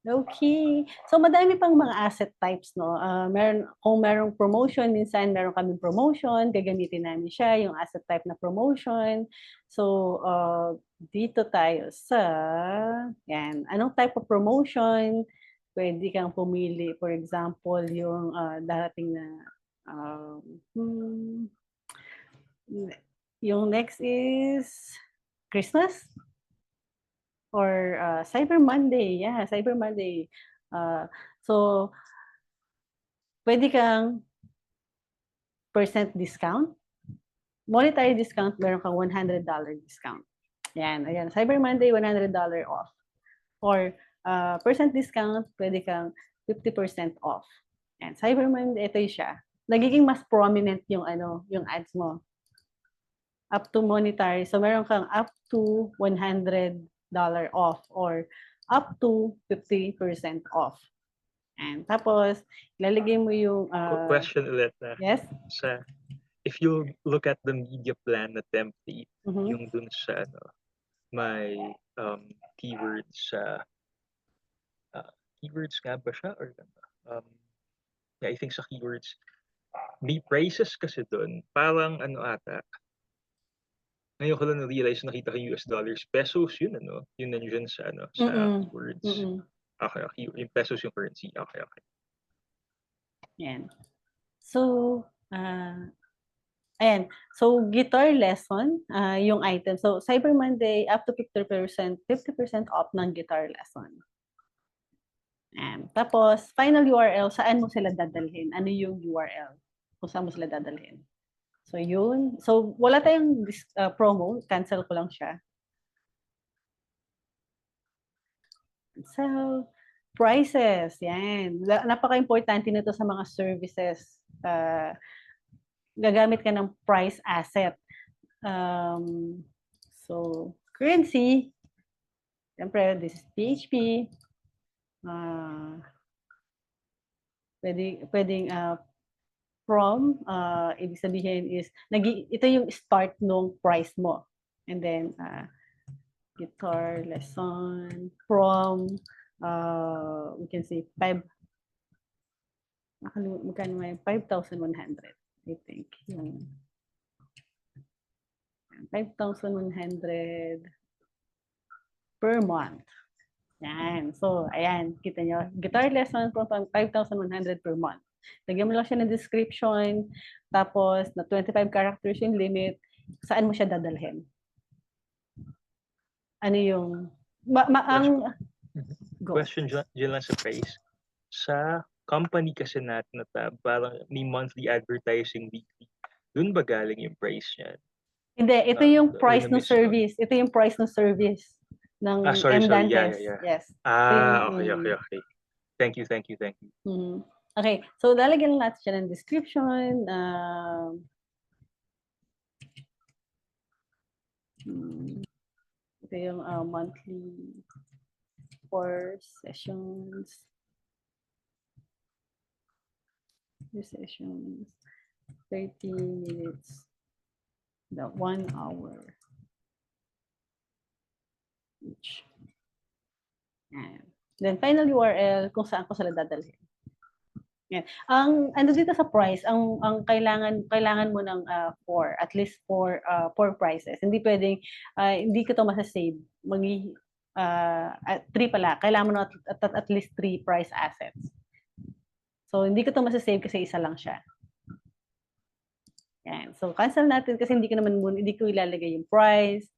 Okay. So madami pang mga asset types, no? Kung merong promotion, minsan meron kaming promotion, gagamitin namin siya, yung asset type na promotion. So, dito tayo sa, yan, anong type of promotion? Pwede kang pumili, for example, yung darating na, um, hmm, yung next is Christmas or Cyber Monday. Yeah, Cyber Monday. So, pwede kang percent discount. Monetary discount, meron kang $100 discount. Yan, ayan. Cyber Monday, $100 off. Or percent discount, pwede kang 50% off. Yan, Cyber Monday, ito yung siya. Nagiging mas prominent yung yung ads mo. Up to monetary. So meron kang up to $100 off or up to 50% off. And tapos, ilalagay mo yung Question ulit na. yes? If you look at the media plan na template, Mhm. yung dun sa may keywords sa keywords nga ba siya or yeah, I think sa keywords may prices kasi dun parang ata ngayon ko lang na-realize nakita ko US dollars pesos yun yun nandiyan sa sa keywords. Okay, yung pesos yung currency. Okay. Yan. So, ayan. So, guitar lesson, yung item. So, Cyber Monday, up to 50% off ng guitar lesson. Ayan. Tapos, final URL, saan mo sila dadalhin? Ano yung URL? Kung saan mo sila dadalhin? So, yun. So, wala tayong promo. Cancel ko lang siya. So, prices. Yan. Napaka-importante nito sa mga services. Gagamit ka ng price asset. So, currency. Siyempre, this is PHP. Pwedeng from, ibig sabihin is, ito yung start nung price mo. And then, guitar lesson from, we can say, magkano nga yun? 5,100, I think. Yung 5,100 per month. Yan. So, ayan, kita nyo. Guitar lesson from 5,100 per month. Lagyan mo lang siya ng description, tapos na 25 characters yung limit, saan mo siya dadalhin? Ano yung, question dyan lang sa price. Sa company kasi natin na parang may monthly advertising weekly. Doon ba galing yung price niya? Hindi, ito yung price ng service. Ito yung price ng service ng sorry. M-Dantes. Yeah. Yes. Okay. Thank you. Okay, so lalagyan lang natin siya ng description. Ito yung monthly 4 sessions. 30 minutes. The 1 hour each. And then final URL kung saan ko sila dadalhin. Yan. Ang ano dito sa price, ang kailangan mo ng at least four prices. Hindi pwedeng hindi ko to masa-save. Three pala. Kailangan mo na at least 3 price assets. So hindi ko to masa-save kasi isa lang siya. Yan. So cancel natin kasi hindi ko ilalagay yung price,